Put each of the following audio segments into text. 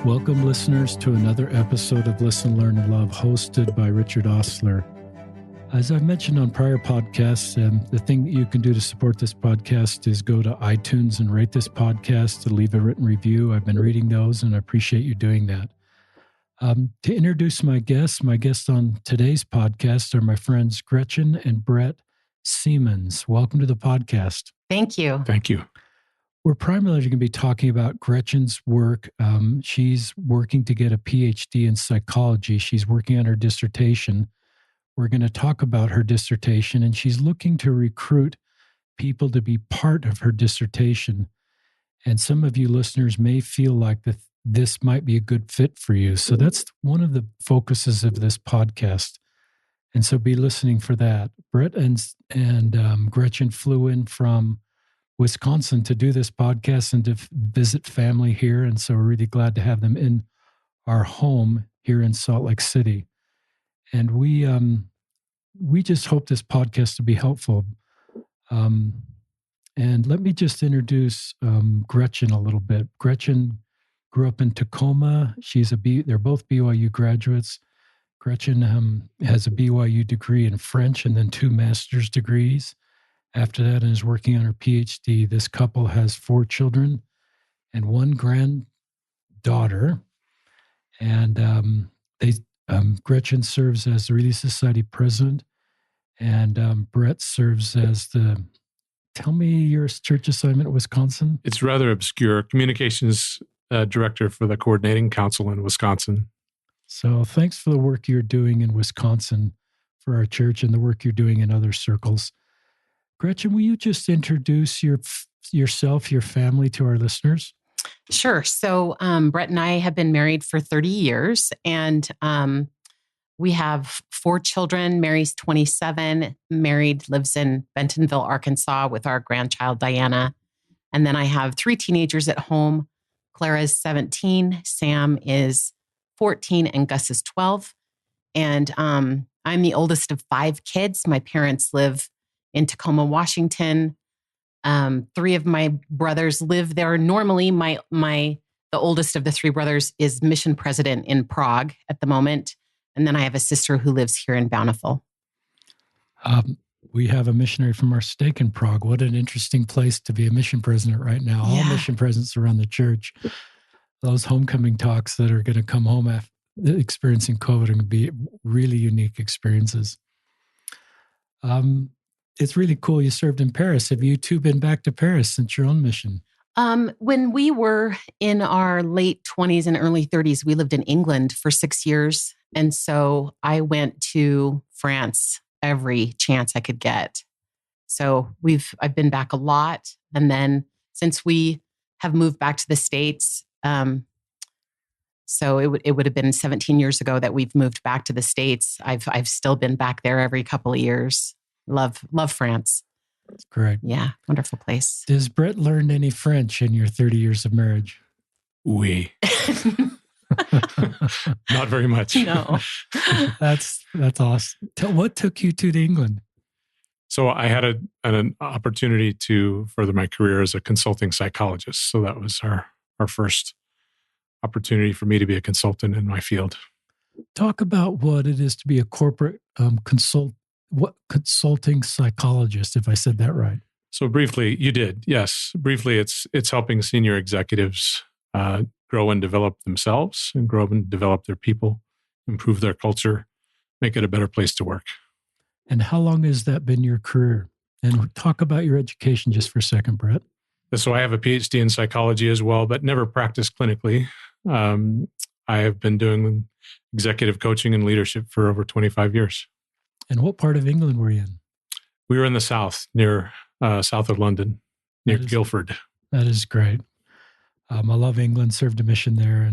Welcome, listeners, to another episode of Listen, Learn, and Love, hosted by Richard Ostler. As I've mentioned on prior podcasts, the thing that you can do to support this podcast is go to iTunes and rate this podcast, to leave a written review. I've been reading those, and I appreciate you doing that. To introduce my guests on today's podcast are my friends Gretchen and Brett Seamons. Welcome to the podcast. Thank you. Thank you. We're primarily going to be talking about Gretchen's work. She's working to get a PhD in psychology. She's working on her dissertation. We're going to talk about her dissertation, and she's looking to recruit people to be part of her dissertation. And some of you listeners may feel like this might be a good fit for you. So that's one of the focuses of this podcast. And so be listening for that. Brett and Gretchen flew in from Wisconsin to do this podcast and to visit family here. And so we're really glad to have them in our home here in Salt Lake City. And we just hope this podcast will be helpful. And let me just introduce Gretchen a little bit. Gretchen grew up in Tacoma. They're both BYU graduates. Gretchen has a BYU degree in French and then 2 master's degrees after that, and is working on her PhD. This couple has 4 children and 1 granddaughter. And Gretchen serves as the Relief Society president, and Brett serves as tell me your church assignment in Wisconsin. It's rather obscure. Communications director for the coordinating council in Wisconsin. So thanks for the work you're doing in Wisconsin for our church and the work you're doing in other circles. Gretchen, will you just introduce yourself, your family to our listeners? Sure. So Brett and I have been married for 30 years, and we have 4 children. Mary's 27, married, lives in Bentonville, Arkansas with our grandchild, Diana. And then I have 3 teenagers at home. Clara's 17, Sam is 14, and Gus is 12. And I'm the oldest of 5 kids. My parents live in Tacoma, Washington. 3 of my brothers live there. Normally, the oldest of the 3 brothers is mission president in Prague at the moment. And then I have a sister who lives here in Bountiful. We have a missionary from our stake in Prague. What an interesting place to be a mission president right now. Yeah. All mission presidents around the church. Those homecoming talks that are going to come home after experiencing COVID are going to be really unique experiences. It's really cool you served in Paris. Have you 2 been back to Paris since your own mission? When we were in our late 20s and early 30s, we lived in England for 6 years. And so I went to France every chance I could get. So I've been back a lot. And then since we have moved back to the States, so it would have been 17 years ago that we've moved back to the States. I've still been back there every couple of years. Love France. That's great. Yeah, wonderful place. Does Brett learn any French in your 30 years of marriage? Oui. Not very much. No. That's awesome. What took you to England? So I had an opportunity to further my career as a consulting psychologist. So that was our first opportunity for me to be a consultant in my field. Talk about what it is to be a corporate consulting psychologist, if I said that right. So briefly, you did. Yes. Briefly, it's helping senior executives grow and develop themselves and grow and develop their people, improve their culture, make it a better place to work. And how long has that been your career? And talk about your education just for a second, Brett. So I have a PhD in psychology as well, but never practiced clinically. I have been doing executive coaching and leadership for over 25 years. And what part of England were you in? We were in the south, near south of London, near Guildford. That is great. I love England, served a mission there,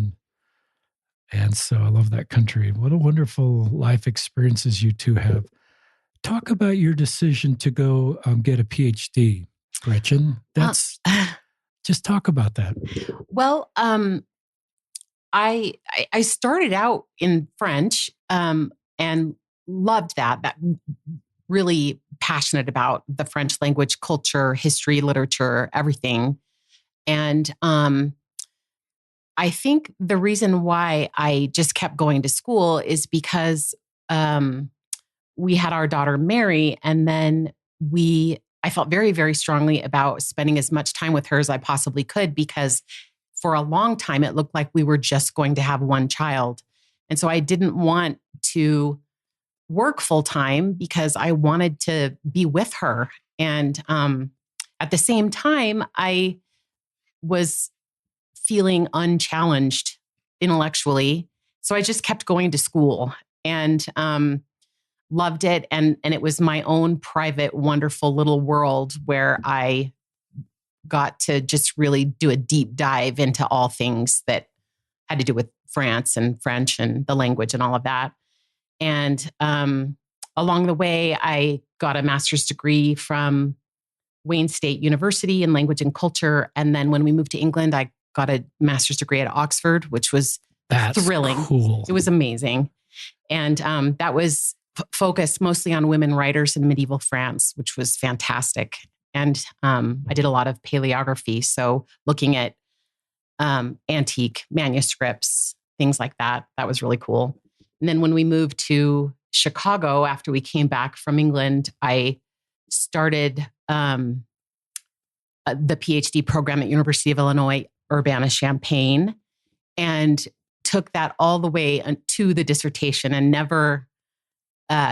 and so I love that country. What a wonderful life experiences you 2 have. Talk about your decision to go get a PhD, Gretchen. Just talk about that. Well, I started out in French and loved that really passionate about the French language, culture, history, literature, everything. And I think the reason why I just kept going to school is because we had our daughter Mary, and then I felt very, very strongly about spending as much time with her as I possibly could, because for a long time, it looked like we were just going to have one child. And so I didn't want to work full time because I wanted to be with her. And at the same time, I was feeling unchallenged intellectually. So I just kept going to school and loved it. And it was my own private, wonderful little world where I got to just really do a deep dive into all things that had to do with France and French and the language and all of that. And along the way, I got a master's degree from Wayne State University in language and culture. And then when we moved to England, I got a master's degree at Oxford, which was thrilling. Cool. It was amazing. And that was focused mostly on women writers in medieval France, which was fantastic. And I did a lot of paleography. So looking at antique manuscripts, things like that. That was really cool. And then when we moved to Chicago, after we came back from England, I started the PhD program at University of Illinois, Urbana-Champaign, and took that all the way to the dissertation and never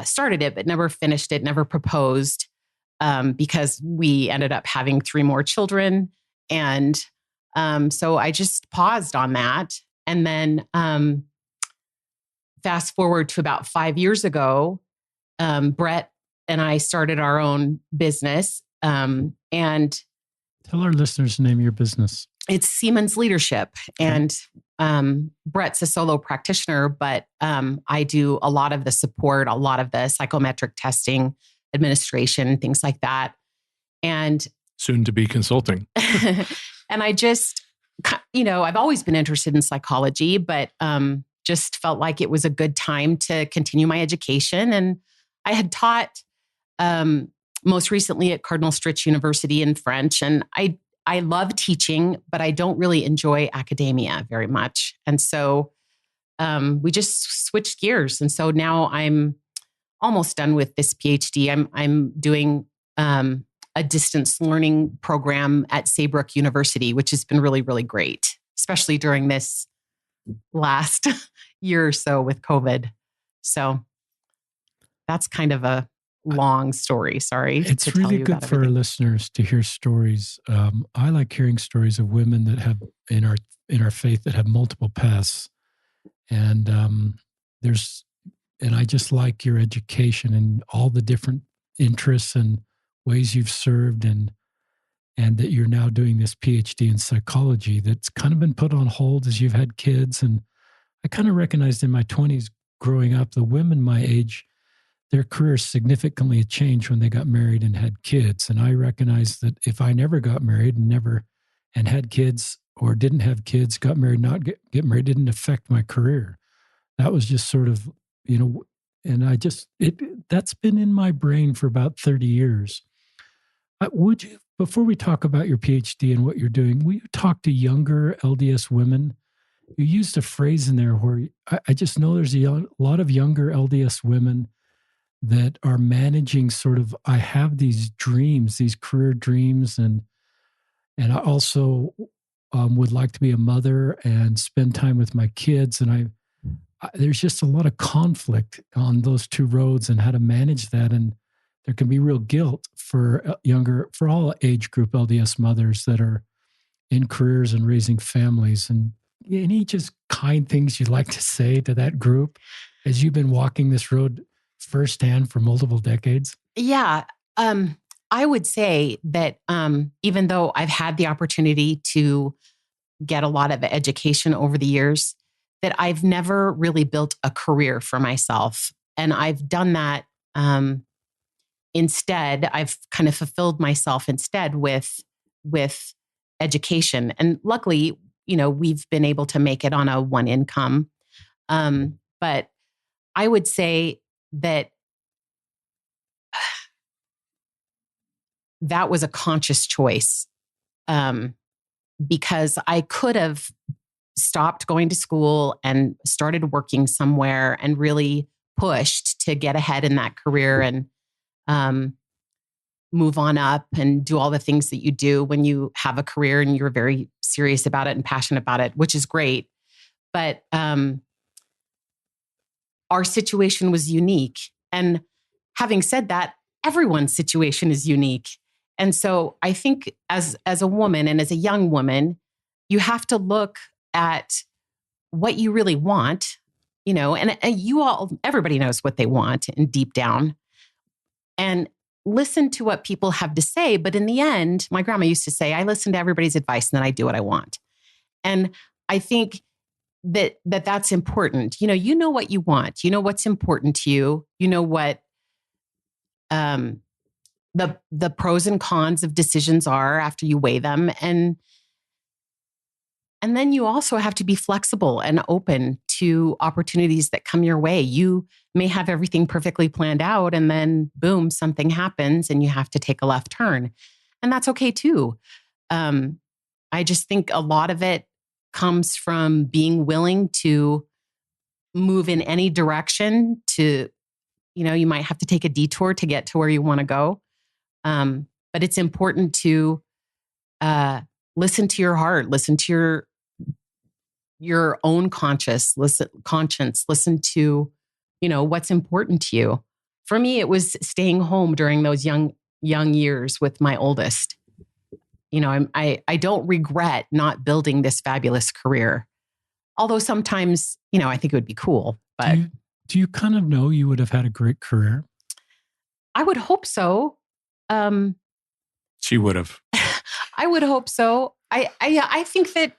started it, but never finished it, never proposed, because we ended up having 3 more children. And so I just paused on that. And then fast forward to about 5 years ago, Brett and I started our own business. And tell our listeners the name of your business. It's Seamons Leadership. Okay. And Brett's a solo practitioner, but I do a lot of the support, a lot of the psychometric testing, administration, things like that. And soon to be consulting. And I just, I've always been interested in psychology, but just felt like it was a good time to continue my education. And I had taught most recently at Cardinal Stritch University in French. And I love teaching, but I don't really enjoy academia very much. And so we just switched gears. And so now I'm almost done with this PhD. I'm doing a distance learning program at Saybrook University, which has been really, really great, especially during this last year or so with COVID. So that's kind of a long story. Sorry. It's really good for our listeners to hear stories. I like hearing stories of women that have in our faith that have multiple paths. And I just like your education and all the different interests and ways you've served, and that you're now doing this PhD in psychology that's kind of been put on hold as you've had kids. And I kind of recognized in my 20s growing up, the women my age, their careers significantly changed when they got married and had kids. And I recognized that if I never got married and had kids, or didn't have kids, got married, not get married, didn't affect my career. That was just sort of, and that's been in my brain for about 30 years. Would you, before we talk about your PhD and what you're doing, will you talk to younger LDS women? You used a phrase in there where I just know there's a lot of younger LDS women that are managing sort of, I have these dreams, these career dreams, and I also would like to be a mother and spend time with my kids. And there's just a lot of conflict on those two roads and how to manage that. And there can be real guilt for all age group LDS mothers that are in careers and raising families. And any just kind things you'd like to say to that group as you've been walking this road firsthand for multiple decades? Yeah. I would say that even though I've had the opportunity to get a lot of education over the years, that I've never really built a career for myself. And I've done that instead. I've kind of fulfilled myself instead with education. And luckily, we've been able to make it on a one income. But I would say that that was a conscious choice, because I could have stopped going to school and started working somewhere and really pushed to get ahead in that career and move on up and do all the things that you do when you have a career and you're very serious about it and passionate about it, which is great. But our situation was unique. And having said that, everyone's situation is unique. And so I think as a woman and as a young woman, you have to look at what you really want, and everybody knows what they want and deep down, and listen to what people have to say. But in the end, my grandma used to say, I listen to everybody's advice and then I do what I want. And I think that's important. You know what you want. You know what's important to you. You know what the pros and cons of decisions are after you weigh them. And then you also have to be flexible and open to opportunities that come your way. You may have everything perfectly planned out and then boom, something happens and you have to take a left turn. And that's okay too. I just think a lot of it comes from being willing to move in any direction to, you might have to take a detour to get to where you want to go. But it's important to listen to your heart, listen to your own conscience, listen to, what's important to you. For me, it was staying home during those young years with my oldest. I don't regret not building this fabulous career. Although sometimes, I think it would be cool. But do you kind of know you would have had a great career? I would hope so. She would have. I would hope so. I think that,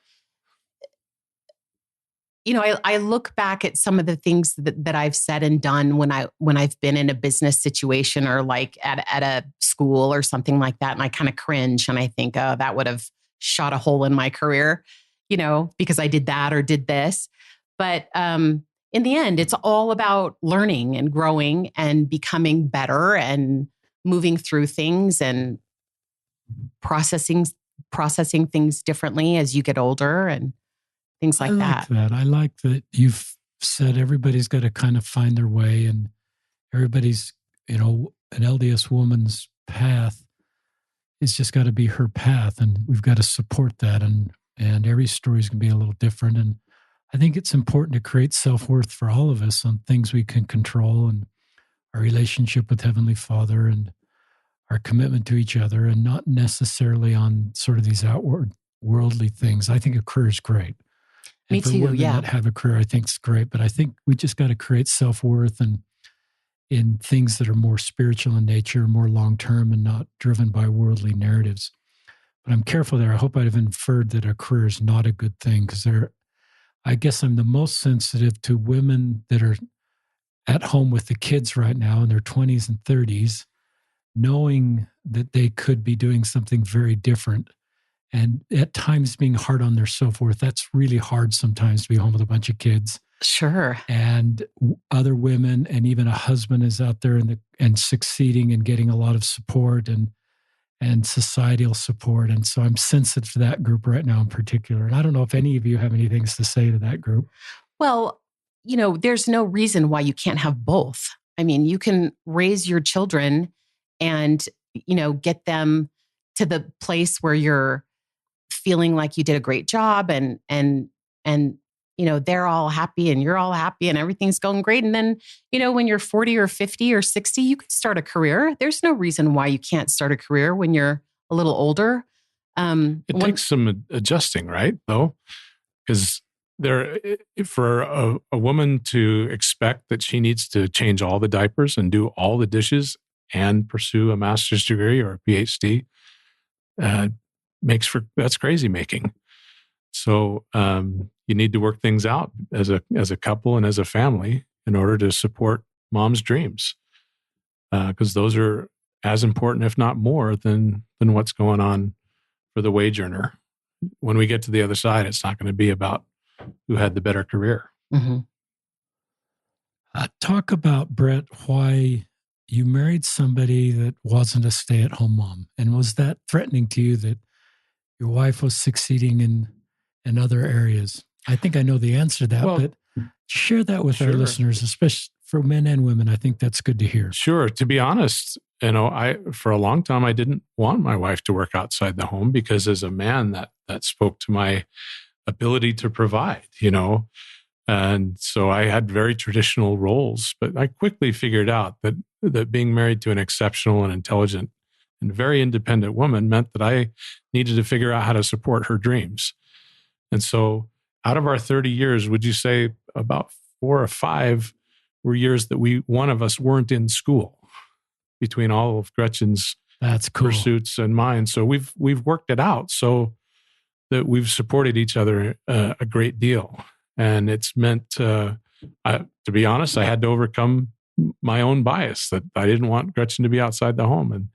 I look back at some of the things that I've said and done when I've been in a business situation or like at a school or something like that. And I kind of cringe and I think, oh, that would have shot a hole in my career, because I did that or did this. But in the end, it's all about learning and growing and becoming better and moving through things and processing things differently as you get older and things like that. I like that you've said everybody's got to kind of find their way, and everybody's, an LDS woman's path is just got to be her path, and we've got to support that. And every story is going to be a little different. And I think it's important to create self-worth for all of us on things we can control and our relationship with Heavenly Father and our commitment to each other, and not necessarily on sort of these outward worldly things. I think a career is great. Me too, women yeah. that have a career, I think it's great. But I think we just got to create self-worth and in things that are more spiritual in nature, more long-term, and not driven by worldly narratives. But I'm careful there. I hope I've inferred that a career is not a good thing, because I guess I'm the most sensitive to women that are at home with the kids right now in their 20s and 30s, knowing that they could be doing something very different. And at times being hard on their self-worth. That's really hard sometimes to be home with a bunch of kids. Sure. And other women, and even a husband is out there and succeeding and getting a lot of support and societal support. And so I'm sensitive to that group right now in particular. And I don't know if any of you have any things to say to that group. Well, there's no reason why you can't have both. I mean, you can raise your children and, get them to the place where you're feeling like you did a great job and they're all happy and you're all happy and everything's going great. And then, when you're 40 or 50 or 60, you can start a career. There's no reason why you can't start a career when you're a little older. It takes some adjusting, right? Though, because for a woman to expect that she needs to change all the diapers and do all the dishes and pursue a master's degree or a PhD, that's crazy making. So you need to work things out as a couple and as a family in order to support mom's dreams, because those are as important, if not more, than what's going on for the wage earner. When we get to the other side, it's not going to be about who had the better career. Mm-hmm. Talk about, Brett, why you married somebody that wasn't a stay-at-home mom, and was that threatening to you that your wife was succeeding in other areas? I think I know the answer to that, but share that with our listeners, especially for men and women. I think that's good to hear. Sure. To be honest, for a long time, I didn't want my wife to work outside the home because as a man, that spoke to my ability to provide, And so I had very traditional roles, but I quickly figured out that being married to an exceptional and intelligent and very independent woman meant that I needed to figure out how to support her dreams. And so out of our 30 years, would you say about 4 or 5 were years that one of us weren't in school between all of Gretchen's pursuits and mine. So we've worked it out so that we've supported each other a great deal. And it's meant, to be honest, I had to overcome my own bias that I didn't want Gretchen to be outside the home. And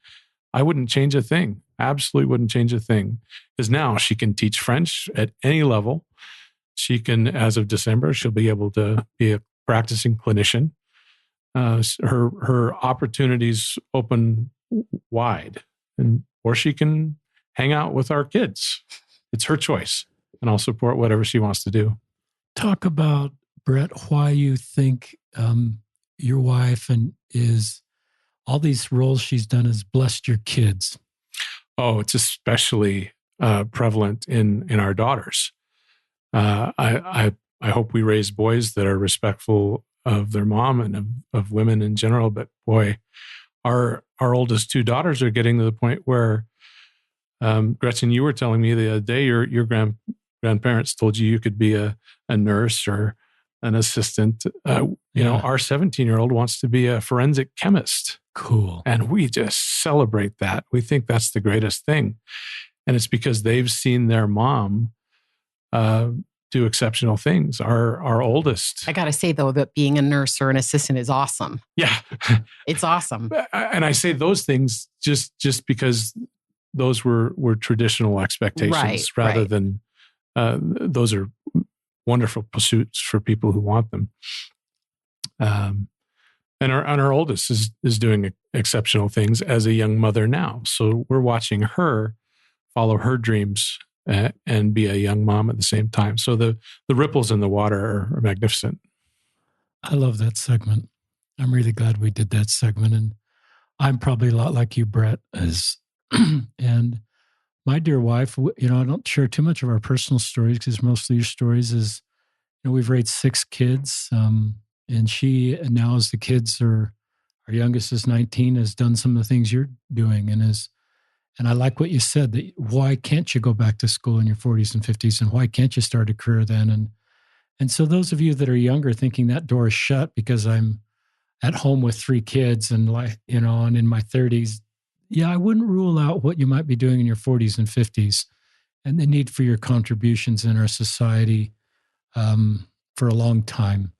I wouldn't change a thing. Absolutely wouldn't change a thing. Because now she can teach French at any level. She can, as of December, she'll be able to be a practicing clinician. Her opportunities open wide, or she can hang out with our kids. It's her choice, and I'll support whatever she wants to do. Talk about, Brett, why you think your wife is all these roles she's done has blessed your kids. Oh, it's especially prevalent in our daughters. I hope we raise boys that are respectful of their mom and of women in general. But boy, our oldest 2 daughters are getting to the point where, Gretchen, you were telling me the other day your grandparents told you could be a nurse or an assistant. Our 17-year-old wants to be a forensic chemist. Cool. And we just celebrate that. We think that's the greatest thing. And it's because they've seen their mom do exceptional things. Our oldest. I got to say, though, that being a nurse or an assistant is awesome. Yeah. It's awesome. And I say those things just because those were traditional expectations rather than those are wonderful pursuits for people who want them. And our oldest is doing exceptional things as a young mother now. So we're watching her follow her dreams and be a young mom at the same time. So the ripples in the water are magnificent. I love that segment. I'm really glad we did that segment. And I'm probably a lot like you, Brett, and my dear wife, I don't share too much of our personal stories because most of your stories is, we've raised 6 kids. And she now, as the kids our youngest is 19, has done some of the things you're doing and I like what you said, that why can't you go back to school in your 40s and 50s and why can't you start a career then? And so those of you that are younger thinking that door is shut because I'm at home with 3 kids and and in my 30s, I wouldn't rule out what you might be doing in your 40s and 50s and the need for your contributions in our society for a long time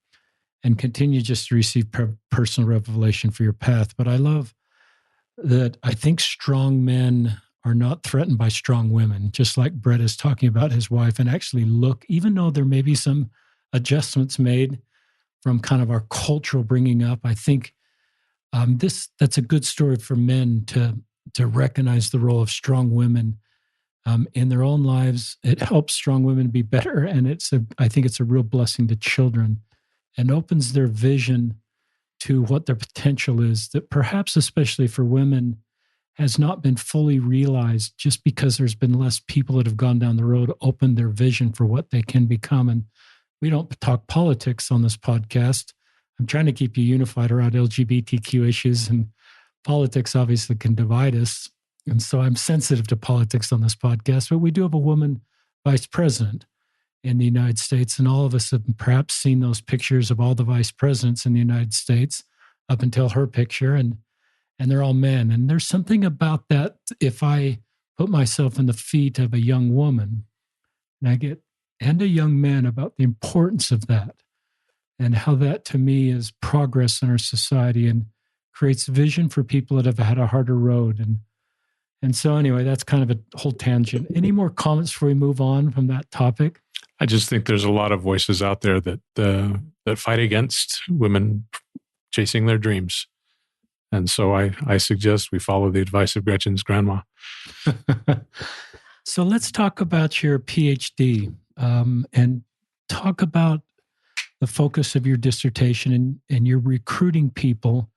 and continue just to receive personal revelation for your path. But I love that I think strong men are not threatened by strong women, just like Brett is talking about his wife, and actually look, even though there may be some adjustments made from kind of our cultural bringing up, I think that's a good story for men to recognize the role of strong women in their own lives. It helps strong women be better, and I think it's a real blessing to children and opens their vision to what their potential is that perhaps, especially for women, has not been fully realized just because there's been less people that have gone down the road, opened their vision for what they can become. And we don't talk politics on this podcast. I'm trying to keep you unified around LGBTQ issues, and politics obviously can divide us. And so I'm sensitive to politics on this podcast, but we do have a woman vice president in the United States. And all of us have perhaps seen those pictures of all the vice presidents in the United States up until her picture. And they're all men. And there's something about that. If I put myself in the feet of a young woman and a young man, about the importance of that and how that to me is progress in our society and creates vision for people that have had a harder road. And so anyway, that's kind of a whole tangent. Any more comments before we move on from that topic? I just think there's a lot of voices out there that fight against women chasing their dreams. And so I suggest we follow the advice of Gretchen's grandma. So let's talk about your PhD and talk about the focus of your dissertation and you're recruiting people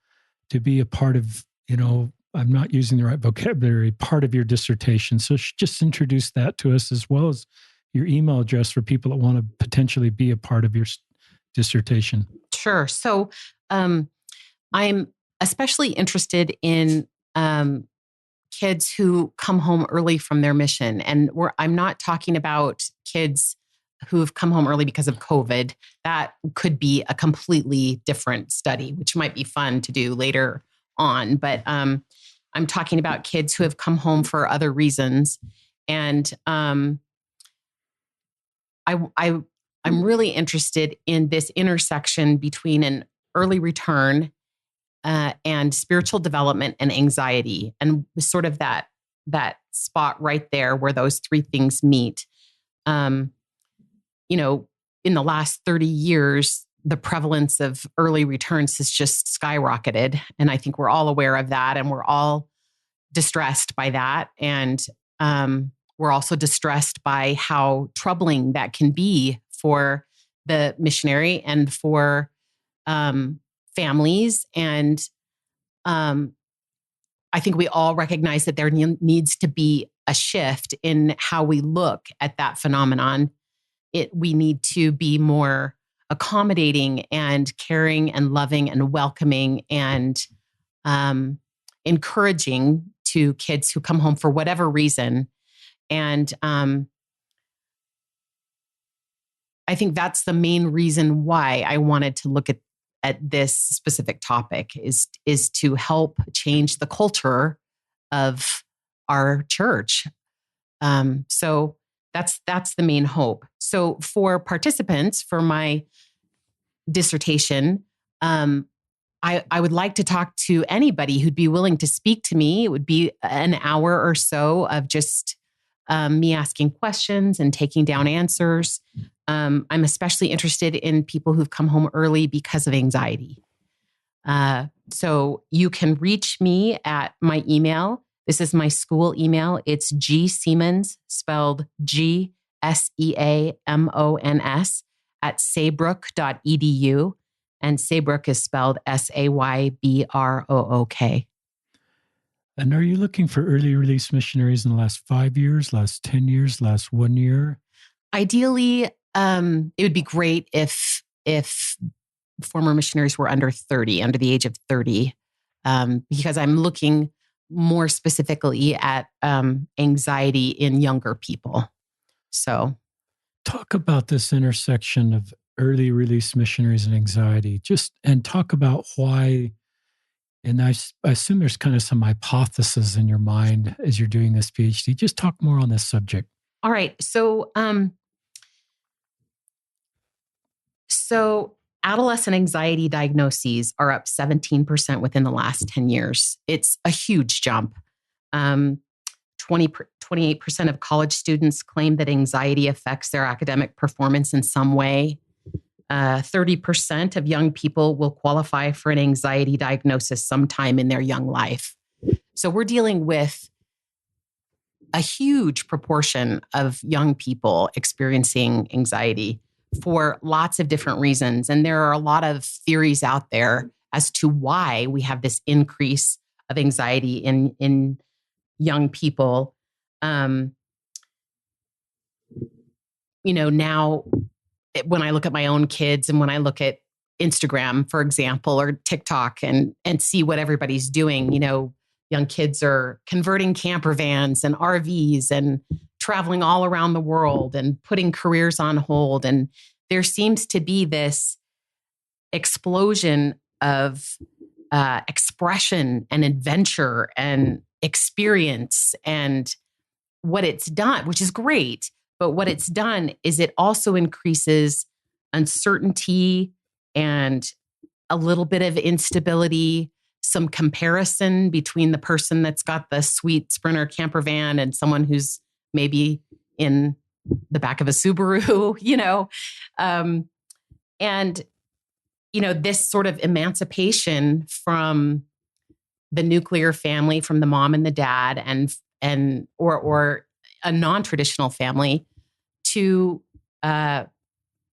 to be a part of, I'm not using the right vocabulary, part of your dissertation. So just introduce that to us, as well as your email address for people that want to potentially be a part of your dissertation. Sure. So I'm especially interested in kids who come home early from their mission. And I'm not talking about kids who've come home early because of COVID. That could be a completely different study, which might be fun to do later on. But I'm talking about kids who have come home for other reasons. And I'm really interested in this intersection between an early return and spiritual development and anxiety, and sort of that spot right there where those three things meet. In the last 30 years, the prevalence of early returns has just skyrocketed. And I think we're all aware of that. And we're all distressed by that. And we're also distressed by how troubling that can be for the missionary and for families. And I think we all recognize that there needs to be a shift in how we look at that phenomenon. We need to be more accommodating and caring and loving and welcoming and encouraging to kids who come home for whatever reason. And I think that's the main reason why I wanted to look at this specific topic is to help change the culture of our church. So that's the main hope. So for participants for my dissertation, I would like to talk to anybody who'd be willing to speak to me. It would be an hour or so of just me asking questions and taking down answers. I'm especially interested in people who've come home early because of anxiety. So you can reach me at my email. This is my school email. It's gseamons, spelled Gseamons, at saybrook.edu. And Saybrook is spelled Saybrook. And are you looking for early release missionaries in the last 5 years, last 10 years, last 1 year? Ideally, it would be great if former missionaries were under the age of 30, because I'm looking more specifically at anxiety in younger people. So, talk about this intersection of early release missionaries and anxiety, and talk about why. And I assume there's kind of some hypothesis in your mind as you're doing this PhD. Just talk more on this subject. All right. So adolescent anxiety diagnoses are up 17% within the last 10 years. It's a huge jump. 28% of college students claim that anxiety affects their academic performance in some way. 30% of young people will qualify for an anxiety diagnosis sometime in their young life. So we're dealing with a huge proportion of young people experiencing anxiety for lots of different reasons. And there are a lot of theories out there as to why we have this increase of anxiety in young people. Now when I look at my own kids and when I look at Instagram, for example, or TikTok and see what everybody's doing, young kids are converting camper vans and RVs and traveling all around the world and putting careers on hold. And there seems to be this explosion of expression and adventure and experience. And what it's done, which is great, but what it's done is it also increases uncertainty and a little bit of instability, some comparison between the person that's got the sweet Sprinter camper van and someone who's maybe in the back of a Subaru, this sort of emancipation from the nuclear family, from the mom and the dad or a non-traditional family to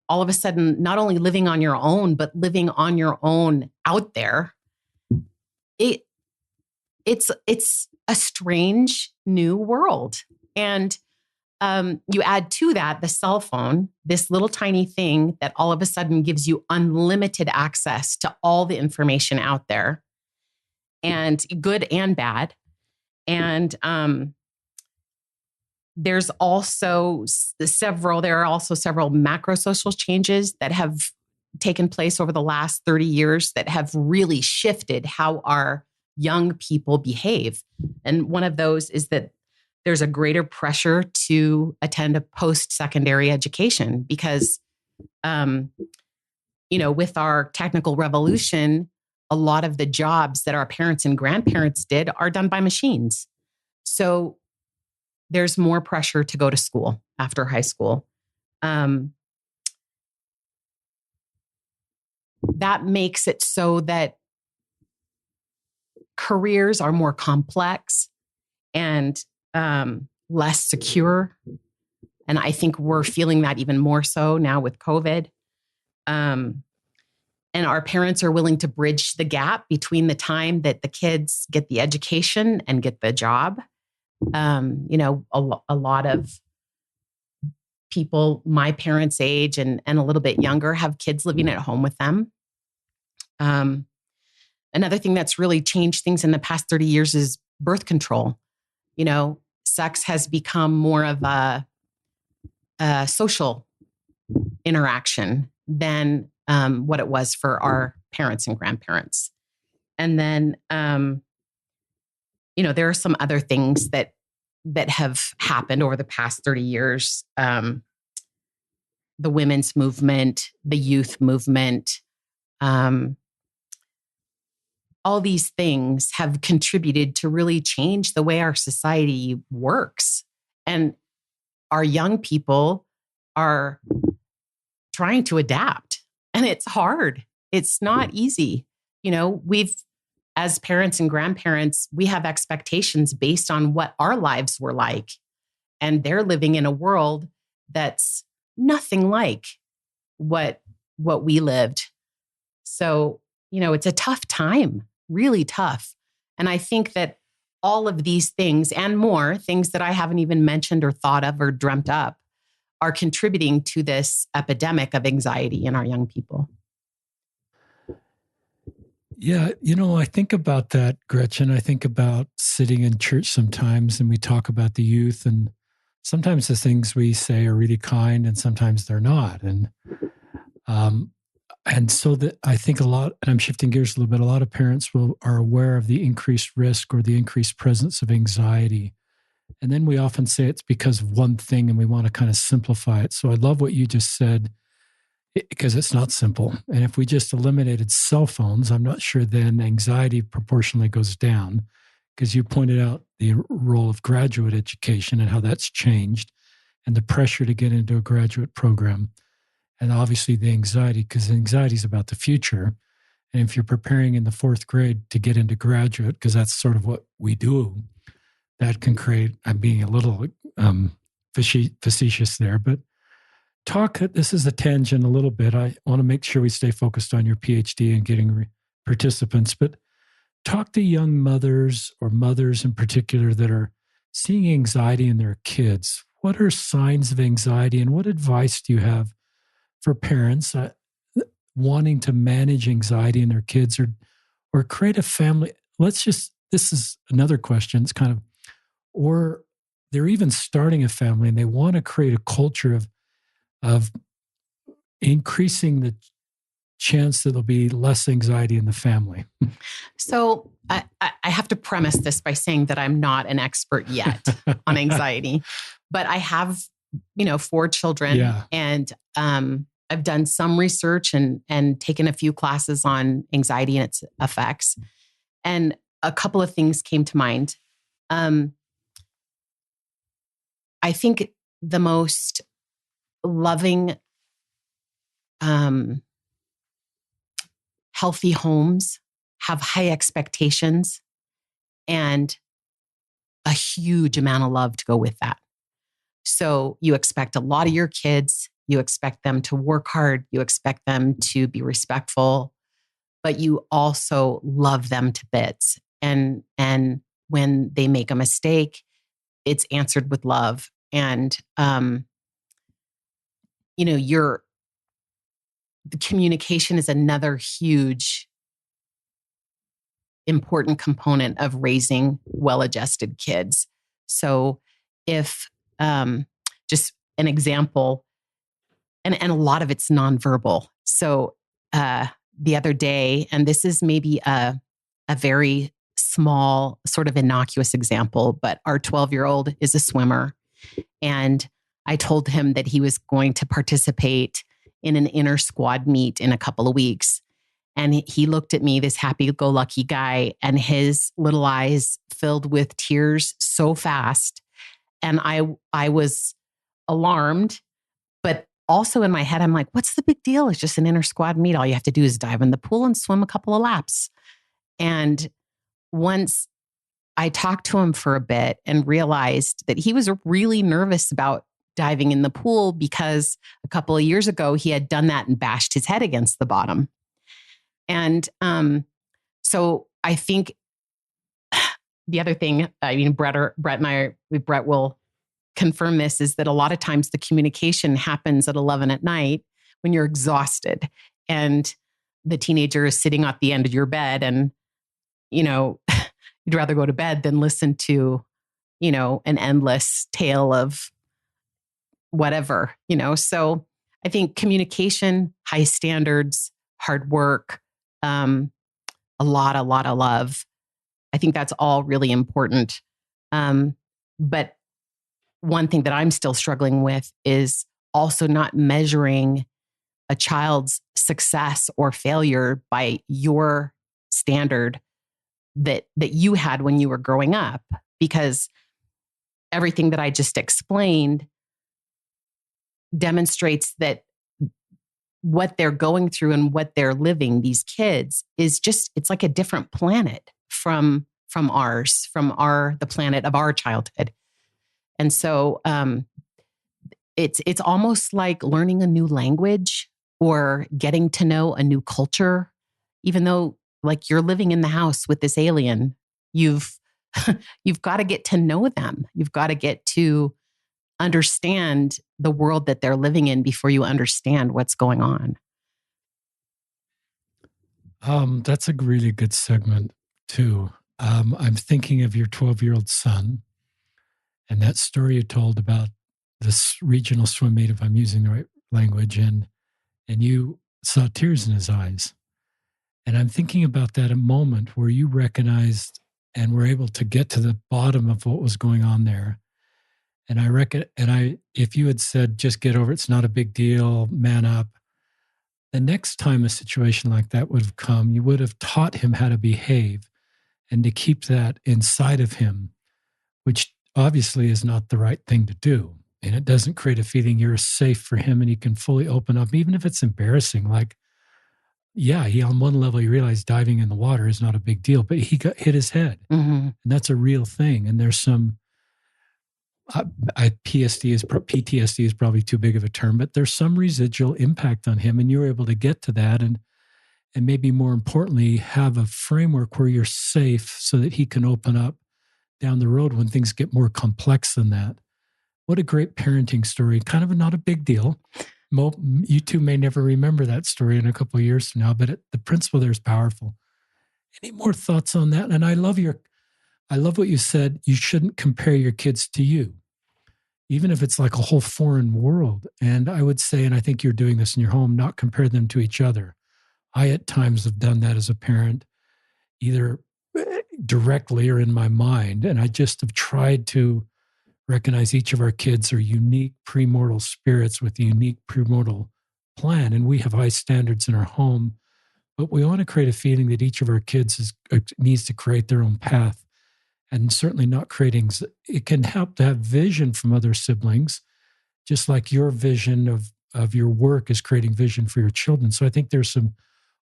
all of a sudden, not only living on your own, but living on your own out there, it's a strange new world. And you add to that the cell phone, this little tiny thing that all of a sudden gives you unlimited access to all the information out there, and good and bad. And there are also several macro social changes that have taken place over the last 30 years that have really shifted how our young people behave. And one of those is that there's a greater pressure to attend a post-secondary education because, with our technical revolution, a lot of the jobs that our parents and grandparents did are done by machines. So there's more pressure to go to school after high school. That makes it so that careers are more complex and less secure. And I think we're feeling that even more so now with COVID. And our parents are willing to bridge the gap between the time that the kids get the education and get the job. A lot of people my parents' age and a little bit younger have kids living at home with them. Another thing that's really changed things in the past 30 years is birth control. Sex has become more of a social interaction than what it was for our parents and grandparents. And then, there are some other things that have happened over the past 30 years. The women's movement, the youth movement, all these things have contributed to really change the way our society works. And our young people are trying to adapt. And it's hard. It's not easy. As parents and grandparents, we have expectations based on what our lives were like. And they're living in a world that's nothing like what we lived. So, it's a tough time, really tough. And I think that all of these things and more, things that I haven't even mentioned or thought of or dreamt up, are contributing to this epidemic of anxiety in our young people. Yeah, I think about that, Gretchen. I think about sitting in church sometimes and we talk about the youth, and sometimes the things we say are really kind and sometimes they're not. And so that I think a lot, and I'm shifting gears a little bit, a lot of parents are aware of the increased risk or the increased presence of anxiety. And then we often say it's because of one thing and we want to kind of simplify it. So I love what you just said, because it's not simple. And if we just eliminated cell phones, I'm not sure then anxiety proportionally goes down, because you pointed out the role of graduate education and how that's changed and the pressure to get into a graduate program. And obviously the anxiety, because anxiety is about the future. And if you're preparing in the fourth grade to get into graduate, because that's sort of what we do, that can create, I'm being a little facetious there, but this is a tangent a little bit. I want to make sure we stay focused on your PhD and getting participants, but talk to young mothers or mothers in particular that are seeing anxiety in their kids. What are signs of anxiety and what advice do you have for parents wanting to manage anxiety in their kids or create a family? This is another question. It's kind of, or they're even starting a family and they want to create a culture of increasing the chance that there'll be less anxiety in the family. So I have to premise this by saying that I'm not an expert yet on anxiety, but I have, 4 children, and I've done some research and taken a few classes on anxiety and its effects. And a couple of things came to mind. I think the most loving, healthy homes have high expectations and a huge amount of love to go with that. So you expect a lot of your kids You expect them to work hard. You expect them to be respectful, but you also love them to bits. And when they make a mistake, it's answered with love. And, the communication is another huge, important component of raising well-adjusted kids. So if, just an example, and a lot of it's nonverbal. So, the other day, and this is maybe a very small, sort of innocuous example, but our 12-year-old is a swimmer. And I told him that he was going to participate in an inter squad meet in a couple of weeks. And he looked at me, this happy-go-lucky guy, and his little eyes filled with tears so fast. And I was alarmed, but also in my head, I'm like, what's the big deal? It's just an inter squad meet. All you have to do is dive in the pool and swim a couple of laps. And once I talked to him for a bit and realized that he was really nervous about diving in the pool because a couple of years ago, he had done that and bashed his head against the bottom. And so I think the other thing, Brett will confirm this, is that a lot of times the communication happens at 11 at night when you're exhausted and the teenager is sitting at the end of your bed, and, you'd rather go to bed than listen to, an endless tale of whatever, So I think communication, high standards, hard work, a lot of love. I think that's all really important. But one thing that I'm still struggling with is also not measuring a child's success or failure by your standard that you had when you were growing up, because everything that I just explained demonstrates that what they're going through and what they're living, these kids, is just, it's like a different planet from ours, the planet of our childhood. And so it's almost like learning a new language or getting to know a new culture, even though, like, you're living in the house with this alien, you've got to get to know them. You've got to get to understand the world that they're living in before you understand what's going on. That's a really good segment too. I'm thinking of your 12-year-old son and that story you told about this regional swim meet, if I'm using the right language, and you saw tears in his eyes. And I'm thinking about that a moment where you recognized and were able to get to the bottom of what was going on there. And I reckon, if you had said, just get over it, it's not a big deal, man up, the next time a situation like that would have come, you would have taught him how to behave and to keep that inside of him, which obviously is not the right thing to do. And it doesn't create a feeling you're safe for him and he can fully open up, even if it's embarrassing. Like, yeah, he, on one level, he realized diving in the water is not a big deal, but he got hit his head. Mm-hmm. And that's a real thing. And there's some, PTSD is probably too big of a term, but there's some residual impact on him. And you were able to get to that. And maybe more importantly, have a framework where you're safe so that he can open up down the road when things get more complex than that. What a great parenting story. Kind of not a big deal. You two may never remember that story in a couple of years from now, but the principle there is powerful. Any more thoughts on that? And I love what you said. You shouldn't compare your kids to you, even if it's like a whole foreign world. And I would say, and I think you're doing this in your home, not compare them to each other. I at times have done that as a parent, either directly or in my mind. And I just have tried to recognize each of our kids are unique premortal spirits with a unique premortal plan. And we have high standards in our home, but we want to create a feeling that each of our kids needs to create their own path, and certainly not creating. It can help to have vision from other siblings, just like your vision of your work is creating vision for your children. So I think there's some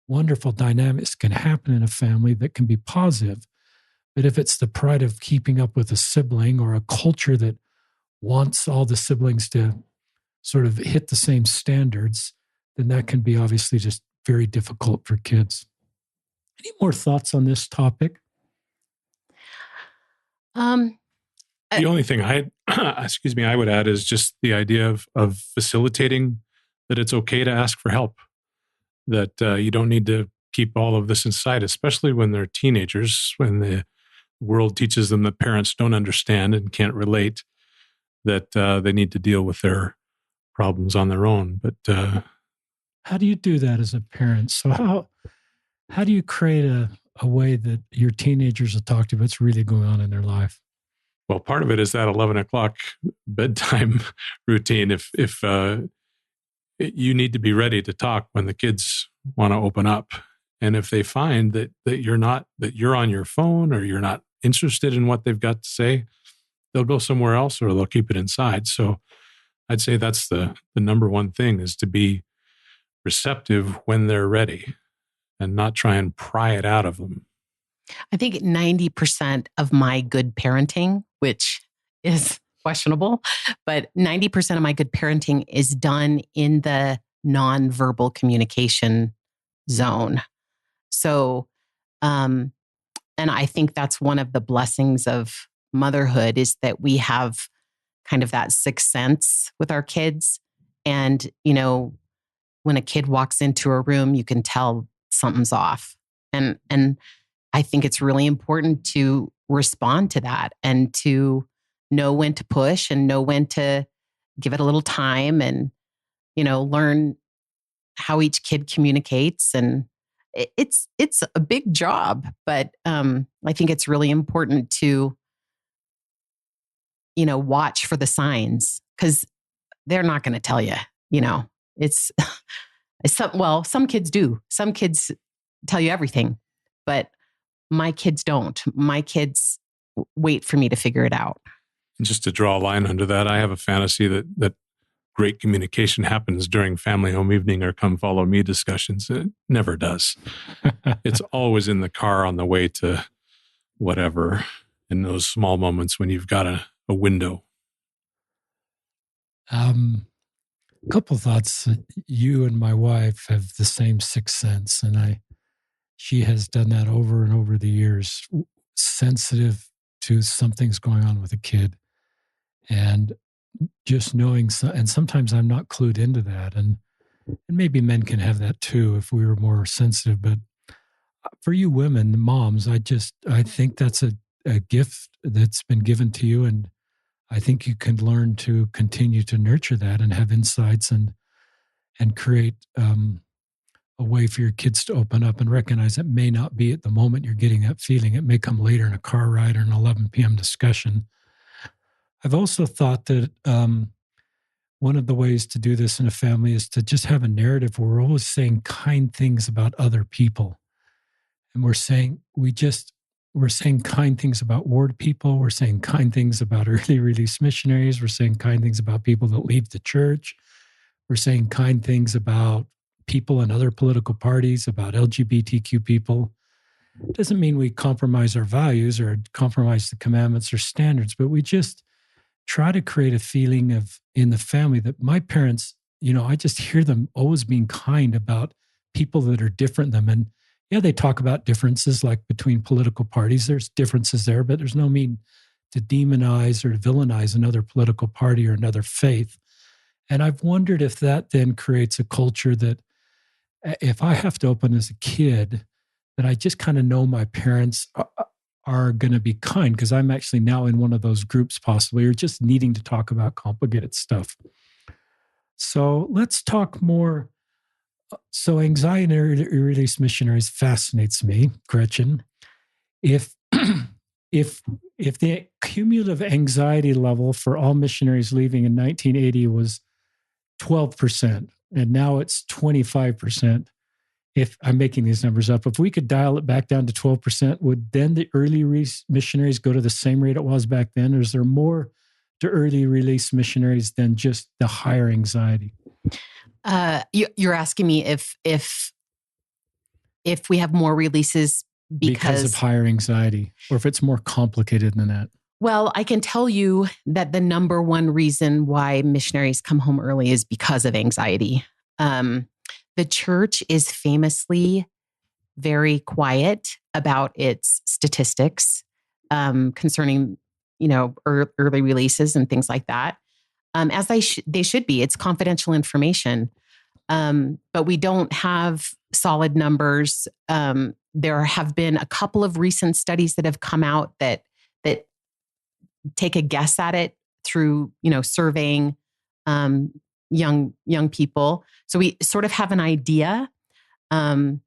wonderful dynamics can happen in a family that can be positive. But if it's the pride of keeping up with a sibling or a culture that wants all the siblings to sort of hit the same standards, then that can be obviously just very difficult for kids. Any more thoughts on this topic? The only thing I would add is just the idea of facilitating that it's okay to ask for help, that you don't need to keep all of this inside, especially when they're teenagers, when the world teaches them that parents don't understand and can't relate, that they need to deal with their problems on their own. But how do you do that as a parent? So how do you create a way that your teenagers will talk to what's really going on in their life? Well, part of it is that 11 o'clock bedtime routine. If you need to be ready to talk when the kids want to open up, and if they find that you're on your phone or you're not interested in what they've got to say, they'll go somewhere else or they'll keep it inside. So I'd say that's the number one thing, is to be receptive when they're ready and not try and pry it out of them. I think 90% of my good parenting, which is questionable, but 90% of my good parenting is done in the nonverbal communication zone. So, and I think that's one of the blessings of motherhood, is that we have kind of that sixth sense with our kids. And, when a kid walks into a room, you can tell something's off. And I think it's really important to respond to that and to know when to push and know when to give it a little time and, learn how each kid communicates. And it's a big job, but I think it's really important to, watch for the signs, because they're not going to tell you, it's some kids do. Some kids tell you everything, but my kids don't. My kids wait for me to figure it out. Just to draw a line under that, I have a fantasy that great communication happens during family home evening or come follow me discussions. It never does. It's always in the car on the way to whatever, in those small moments when you've got a window. A couple thoughts. You and my wife have the same sixth sense, and she has done that over and over the years, sensitive to something's going on with a kid. And just knowing, and sometimes I'm not clued into that. And maybe men can have that too if we were more sensitive. But for you women, moms, I think that's a gift that's been given to you. And I think you can learn to continue to nurture that and have insights and create a way for your kids to open up and recognize it may not be at the moment you're getting that feeling. It may come later in a car ride or an 11 p.m. discussion. I've also thought that one of the ways to do this in a family is to just have a narrative where we're always saying kind things about other people. And we're saying kind things about ward people. We're saying kind things about early release missionaries. We're saying kind things about people that leave the church. We're saying kind things about people in other political parties, about LGBTQ people. It doesn't mean we compromise our values or compromise the commandments or standards, but we just try to create a feeling in the family that my parents, I just hear them always being kind about people that are different than them. And yeah, they talk about differences like between political parties. There's differences there, but there's no need to demonize or to villainize another political party or another faith. And I've wondered if that then creates a culture that if I have to open as a kid, that I just kind of know my parents are going to be kind, because I'm actually now in one of those groups possibly, or just needing to talk about complicated stuff. So let's talk more. So anxiety and release missionaries fascinates me, Gretchen. If the cumulative anxiety level for all missionaries leaving in 1980 was 12%, and now it's 25%, if I'm making these numbers up, if we could dial it back down to 12%, would then the early missionaries go to the same rate it was back then? Or is there more to early release missionaries than just the higher anxiety? You're asking me if we have more releases because of higher anxiety, or if it's more complicated than that. Well, I can tell you that the number one reason why missionaries come home early is because of anxiety. The church is famously very quiet about its statistics concerning, early releases and things like that, as they should be. It's confidential information, but we don't have solid numbers. There have been a couple of recent studies that have come out that take a guess at it through, surveying young people. So we sort of have an idea. And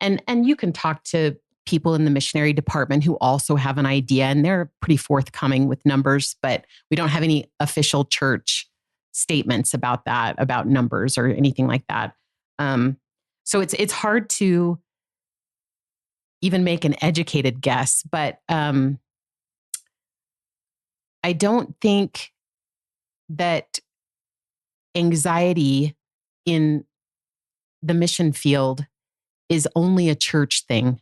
you can talk to people in the missionary department who also have an idea, and they're pretty forthcoming with numbers, but we don't have any official church statements about that, about numbers or anything like that. So it's hard to even make an educated guess, but I don't think that anxiety in the mission field is only a church thing.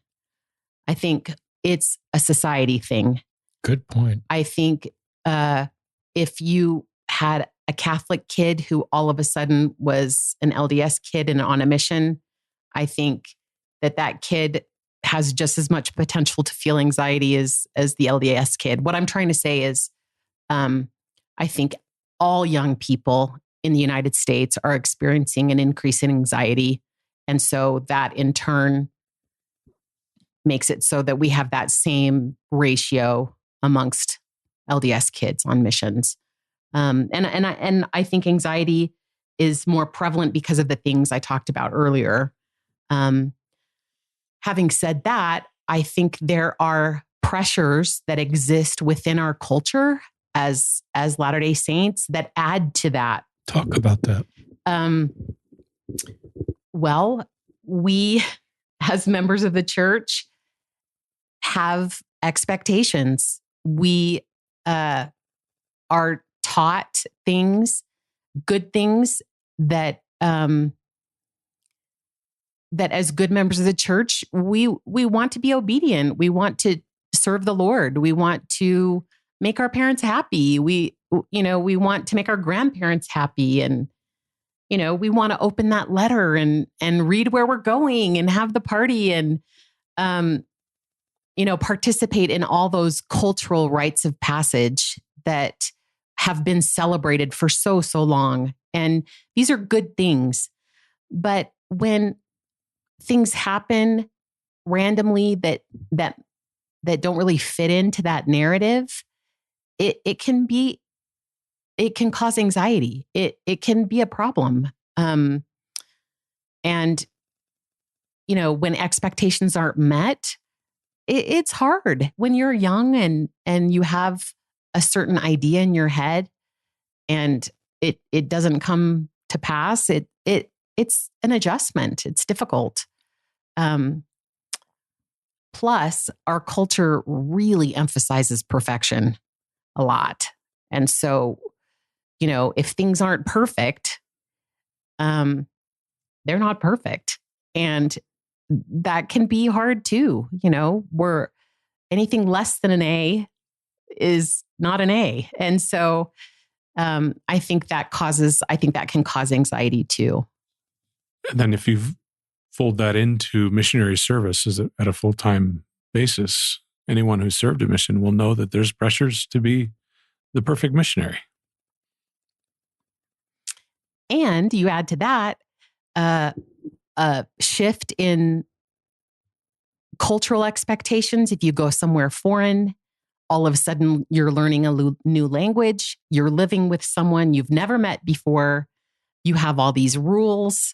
I think it's a society thing. Good point. I think if you had a Catholic kid who all of a sudden was an LDS kid and on a mission, I think that kid has just as much potential to feel anxiety as the LDS kid. What I'm trying to say is, I think all young people in the United States are experiencing an increase in anxiety. And so that in turn makes it so that we have that same ratio amongst LDS kids on missions. And I think anxiety is more prevalent because of the things I talked about earlier. Having said that, I think there are pressures that exist within our culture as Latter-day Saints that add to that. Talk about that. Well, we as members of the church have expectations. We are taught things, good things that that as good members of the church, we want to be obedient. We want to serve the Lord. We want to make our parents happy. We want to make our grandparents happy. And, we want to open that letter and read where we're going and have the party and, participate in all those cultural rites of passage that have been celebrated for so long. And these are good things. But when things happen randomly that don't really fit into that narrative, it can cause anxiety. It can be a problem. And when expectations aren't met, it's hard when you're young and you have a certain idea in your head and it doesn't come to pass. It's an adjustment. It's difficult. Plus, our culture really emphasizes perfection a lot. And so, if things aren't perfect, they're not perfect. And that can be hard too. Where anything less than an A is not an A. And so I think that can cause anxiety too. And then if you fold that into missionary service at a full-time basis, anyone who's served a mission will know that there's pressures to be the perfect missionary. And you add to that a shift in cultural expectations. If you go somewhere foreign, all of a sudden you're learning a new language. You're living with someone you've never met before. You have all these rules.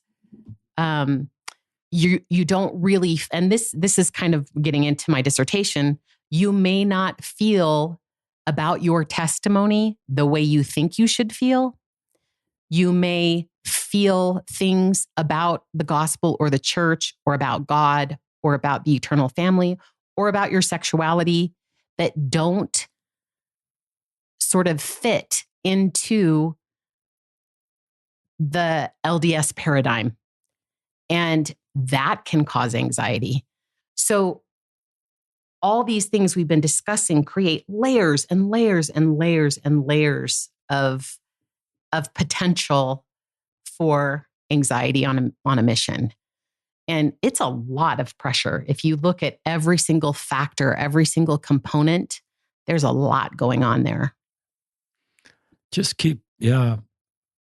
You don't really, and this is kind of getting into my dissertation. You may not feel about your testimony the way you think you should feel. You may feel things about the gospel or the church or about God or about the eternal family or about your sexuality that don't sort of fit into the LDS paradigm. And that can cause anxiety. So all these things we've been discussing create layers and layers and layers and layers of potential for anxiety on a mission. And it's a lot of pressure. If you look at every single factor, every single component, there's a lot going on there.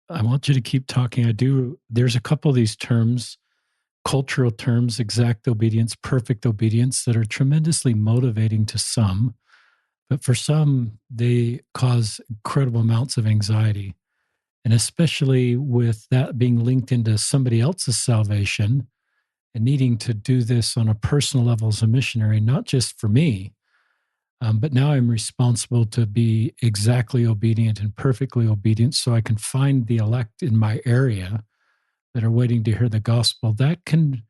I want you to keep talking. There's a couple of these terms, cultural terms, exact obedience, perfect obedience, that are tremendously motivating to some. But for some, they cause incredible amounts of anxiety. And especially with that being linked into somebody else's salvation and needing to do this on a personal level as a missionary, not just for me, but now I'm responsible to be exactly obedient and perfectly obedient so I can find the elect in my area that are waiting to hear the gospel. That can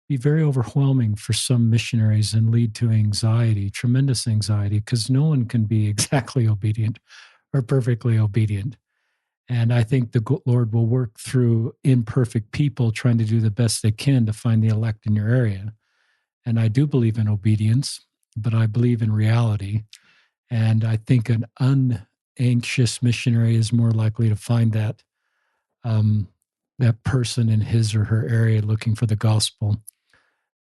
be very overwhelming for some missionaries and lead to anxiety, tremendous anxiety, because no one can be exactly obedient or perfectly obedient. And I think the Lord will work through imperfect people trying to do the best they can to find the elect in your area. And I do believe in obedience, but I believe in reality. And I think an unanxious missionary is more likely to find that person in his or her area looking for the gospel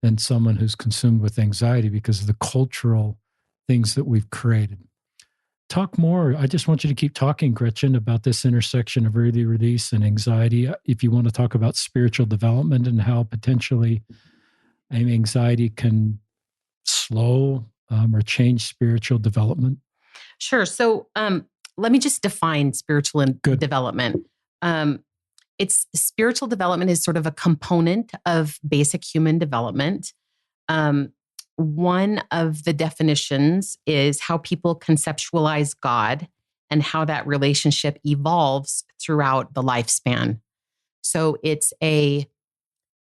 than someone who's consumed with anxiety because of the cultural things that we've created. Talk more. I just want you to keep talking, Gretchen, about this intersection of early release and anxiety. If you want to talk about spiritual development and how potentially anxiety can slow or change spiritual development. Sure. So let me just define spiritual development. It's spiritual development is sort of a component of basic human development. One of the definitions is how people conceptualize God and how that relationship evolves throughout the lifespan. So it's a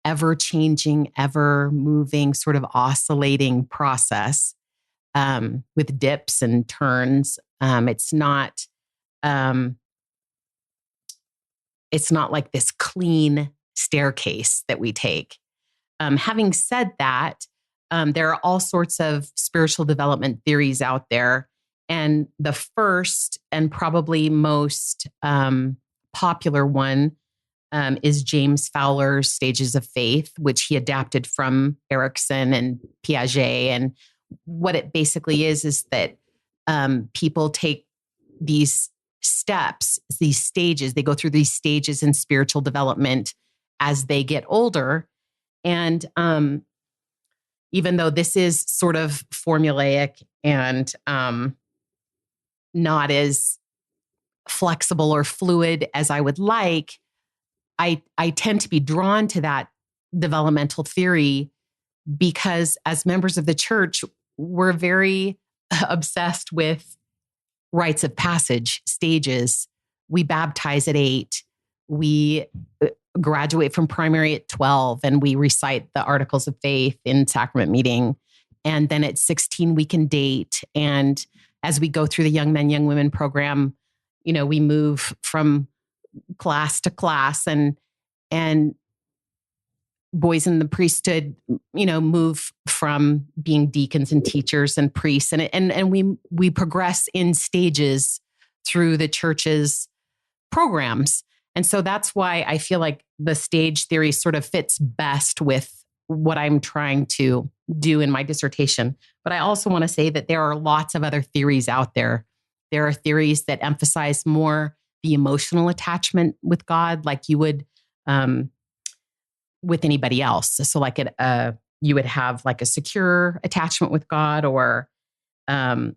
ever-changing, ever-moving, sort of oscillating process with dips and turns. It's not like this clean staircase that we take. Having said that, there are all sorts of spiritual development theories out there. And the first and probably most popular one is James Fowler's Stages of Faith, which he adapted from Erickson and Piaget. And what it basically is that people take these steps, these stages, they go through these stages in spiritual development as they get older. And even though this is sort of formulaic and not as flexible or fluid as I would like, I tend to be drawn to that developmental theory because as members of the church, we're very obsessed with rites of passage, stages. We baptize at 8. We graduate from primary at 12, and we recite the Articles of Faith in sacrament meeting. And then at 16, we can date. And as we go through the Young Men, Young Women program, we move from class to class, and boys in the priesthood, move from being deacons and teachers and priests. And we progress in stages through the church's programs. And so that's why I feel like the stage theory sort of fits best with what I'm trying to do in my dissertation. But I also want to say that there are lots of other theories out there. There are theories that emphasize more the emotional attachment with God, like you would with anybody else. So like you would have like a secure attachment with God or an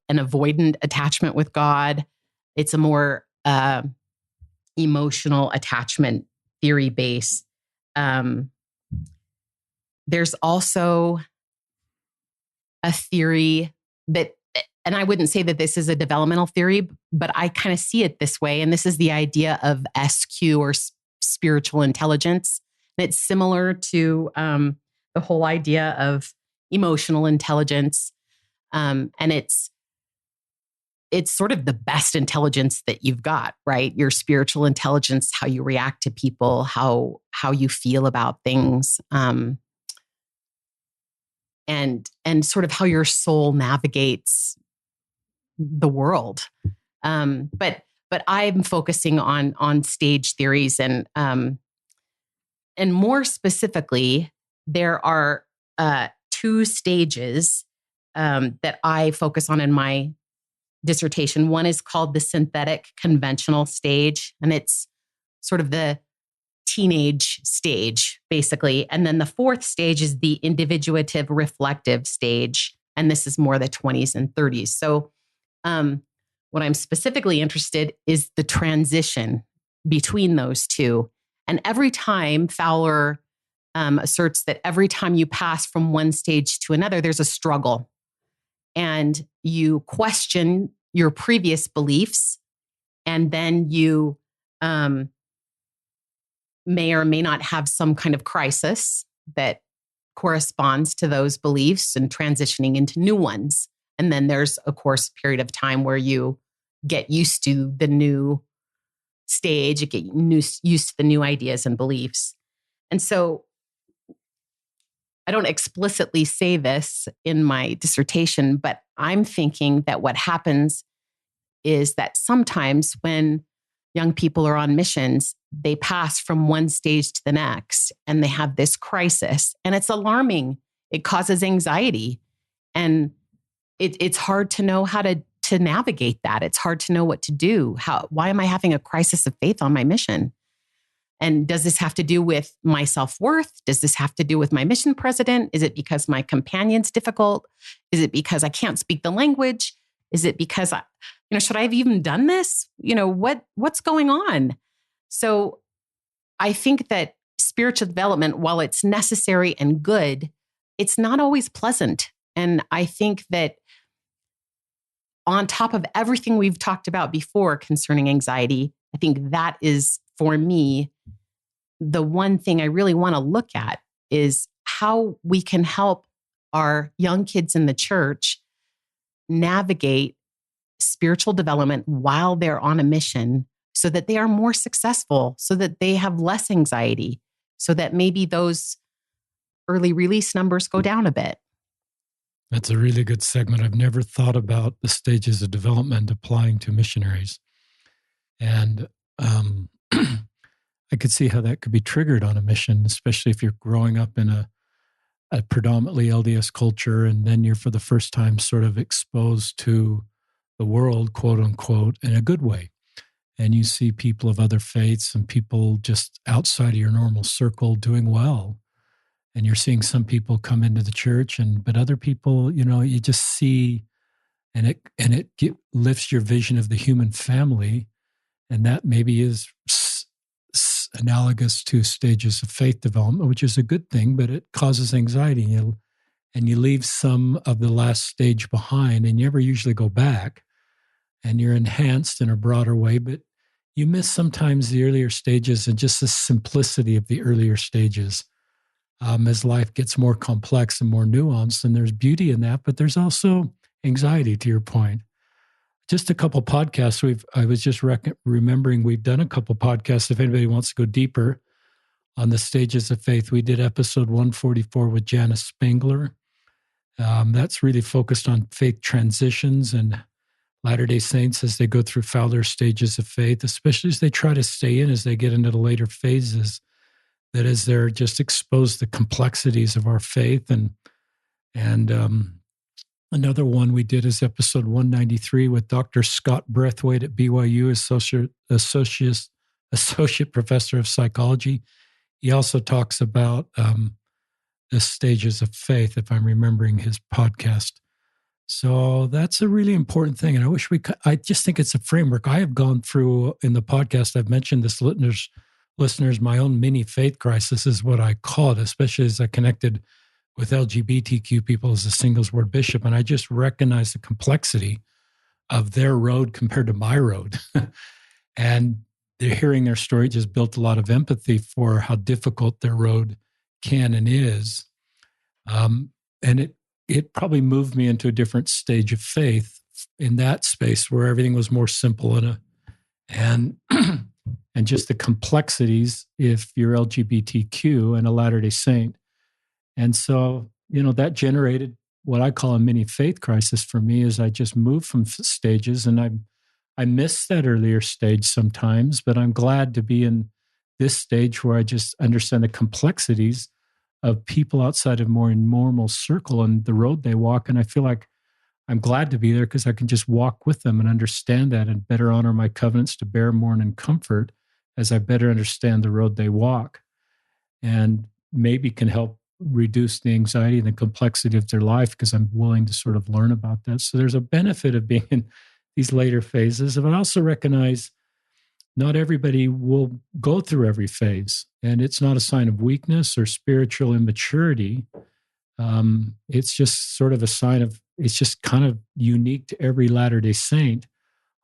avoidant attachment with God. It's a more emotional attachment theory base. There's also a theory that, and I wouldn't say that this is a developmental theory, but I kind of see it this way. And this is the idea of SQ or spiritual intelligence. And it's similar to the whole idea of emotional intelligence. And it's sort of the best intelligence that you've got, right? Your spiritual intelligence, how you react to people, how you feel about things. and sort of how your soul navigates the world. But I'm focusing on stage theories, and more specifically, there are 2 stages that I focus on in my dissertation. One is called the synthetic conventional stage, and it's sort of the teenage stage, basically. And then the 4th stage is the individuative reflective stage, and this is more the 20s and 30s. So what I'm specifically interested is the transition between those 2. And every time Fowler asserts that every time you pass from one stage to another, there's a struggle. And you question your previous beliefs, and then you may or may not have some kind of crisis that corresponds to those beliefs and transitioning into new ones. And then there's, of course, a period of time where you get used to the new stage, you get used to the new ideas and beliefs. And so I don't explicitly say this in my dissertation, but I'm thinking that what happens is that sometimes when young people are on missions, they pass from one stage to the next and they have this crisis, and it's alarming. It causes anxiety, and it's hard to know how to navigate that. It's hard to know what to do. Why am I having a crisis of faith on my mission? And does this have to do with my self-worth? Does this have to do with my mission president? Is it because my companion's difficult? Is it because I can't speak the language? Is it because should I have even done this? What's going on? So I think that spiritual development, while it's necessary and good, it's not always pleasant. And I think that on top of everything we've talked about before concerning anxiety, I think that is, for me, the one thing I really want to look at is how we can help our young kids in the church navigate spiritual development while they're on a mission so that they are more successful, so that they have less anxiety, so that maybe those early release numbers go down a bit. That's a really good segment. I've never thought about the stages of development applying to missionaries. And I could see how that could be triggered on a mission, especially if you're growing up in a predominantly LDS culture, and then you're for the first time sort of exposed to the world, quote unquote, in a good way. And you see people of other faiths and people just outside of your normal circle doing well. And you're seeing some people come into the church, but other people, you just see, and it lifts your vision of the human family. And that maybe is analogous to stages of faith development, which is a good thing, but it causes anxiety. And you leave some of the last stage behind, and you never usually go back. And you're enhanced in a broader way, but you miss sometimes the earlier stages and just the simplicity of the earlier stages. As life gets more complex and more nuanced, and there's beauty in that, but there's also anxiety, to your point. Just a couple podcasts. I was just remembering we've done a couple podcasts. If anybody wants to go deeper on the stages of faith, we did episode 144 with Janice Spangler. That's really focused on faith transitions and Latter-day Saints as they go through Fowler stages of faith, especially as they try to stay in as they get into the later phases, that as they're just exposed to the complexities of our faith. And another one we did is episode 193 with Dr. Scott Braithwaite at BYU, associate professor of psychology. He also talks about the stages of faith, if I'm remembering his podcast. So that's a really important thing. And I just think it's a framework. I have gone through in the podcast, I've mentioned this, listeners, my own mini faith crisis is what I call it, especially as I connected with LGBTQ people as a singles ward bishop. And I just recognize the complexity of their road compared to my road. And hearing their story just built a lot of empathy for how difficult their road can and is. And it probably moved me into a different stage of faith in that space where everything was more simple and just the complexities if you're LGBTQ and a Latter-day Saint. And so, that generated what I call a mini faith crisis for me as I just moved from stages. And I miss that earlier stage sometimes, but I'm glad to be in this stage where I just understand the complexities of people outside of more normal circle and the road they walk. And I feel like I'm glad to be there because I can just walk with them and understand that and better honor my covenants to bear mourn and comfort as I better understand the road they walk, and maybe can help reduce the anxiety and the complexity of their life because I'm willing to sort of learn about that. So there's a benefit of being in these later phases. But I also recognize not everybody will go through every phase, and it's not a sign of weakness or spiritual immaturity. It's just sort of a sign of, it's just kind of unique to every Latter-day Saint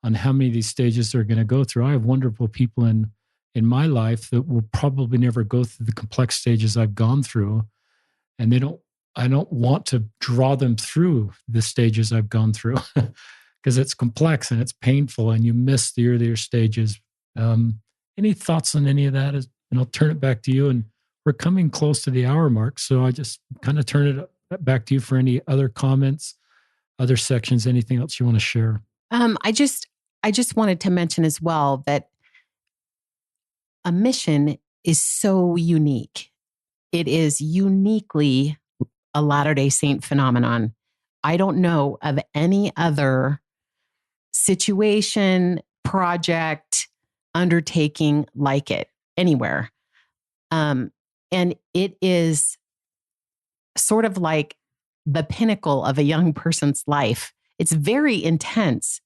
on how many of these stages they're going to go through. I have wonderful people in my life that will probably never go through the complex stages I've gone through, and I don't want to draw them through the stages I've gone through because it's complex and it's painful, and you miss the earlier stages. Any thoughts on any of that? And I'll turn it back to you. And we're coming close to the hour mark, so I just kind of turn it back to you for any other comments, other sections, anything else you want to share. I just wanted to mention as well that a mission is so unique. It is uniquely a Latter-day Saint phenomenon. I don't know of any other situation, project, undertaking like it anywhere. And it is sort of like the pinnacle of a young person's life. It's very intense.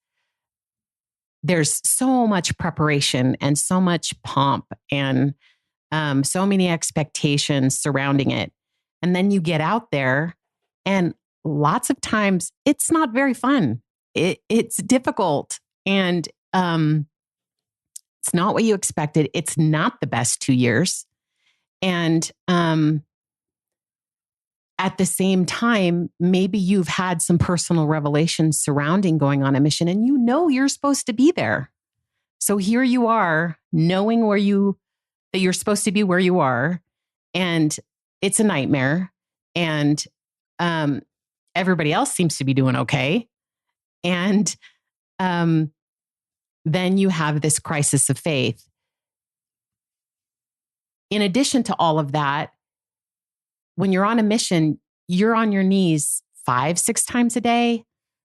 There's so much preparation and so much pomp and so many expectations surrounding it. And then you get out there, and lots of times it's not very fun. It's difficult, and it's not what you expected. It's not the best 2 years. And at the same time, maybe you've had some personal revelations surrounding going on a mission, and you're supposed to be there. So here you are, knowing that you're supposed to be where you are, and it's a nightmare, and everybody else seems to be doing okay. And then you have this crisis of faith. In addition to all of that, when you're on a mission, you're on your knees 5-6 times a day.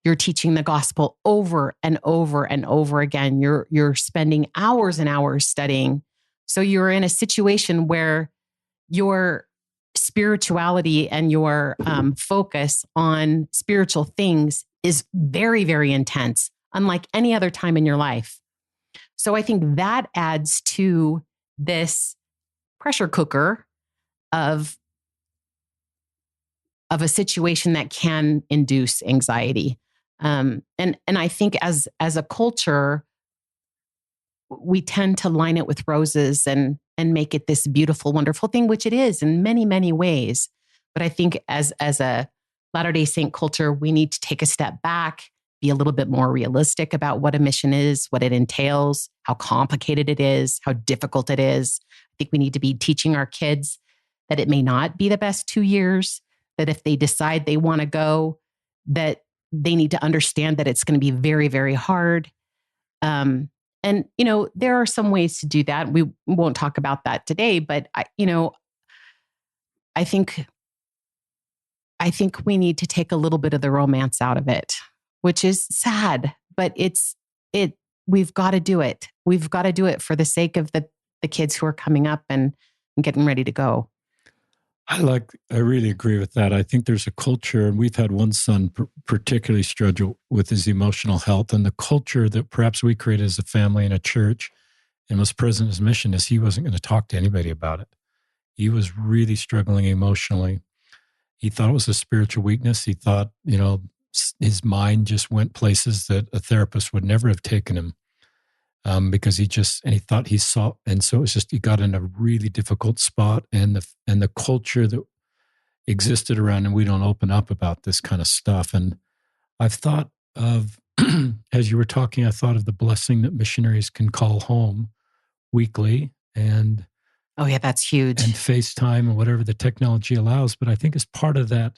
You're teaching the gospel over and over and over again. You're spending hours and hours studying. So you're in a situation where your spirituality and your focus on spiritual things is very, very intense, unlike any other time in your life. So I think that adds to this pressure cooker of a situation that can induce anxiety. And I think as a culture, we tend to line it with roses and make it this beautiful, wonderful thing, which it is in many, many ways. But I think as a Latter-day Saint culture, we need to take a step back, be a little bit more realistic about what a mission is, what it entails, how complicated it is, how difficult it is. I think we need to be teaching our kids that it may not be the best 2 years, that if they decide they want to go, that they need to understand that it's going to be very, very hard. And, there are some ways to do that. We won't talk about that today, but I think we need to take a little bit of the romance out of it, which is sad, but we've got to do it. We've got to do it for the sake of the kids who are coming up and getting ready to go. I really agree with that. I think there's a culture, and we've had one son particularly struggle with his emotional health, and the culture that perhaps we created as a family and a church and was present in his mission is he wasn't going to talk to anybody about it. He was really struggling emotionally. He thought it was a spiritual weakness. He thought, his mind just went places that a therapist would never have taken him. Because he thought he saw, and so it's just he got in a really difficult spot, and the culture that existed around, and we don't open up about this kind of stuff. And I've thought of, as you were talking, I thought of the blessing that missionaries can call home weekly, and oh yeah, that's huge, and FaceTime and whatever the technology allows. But I think as part of that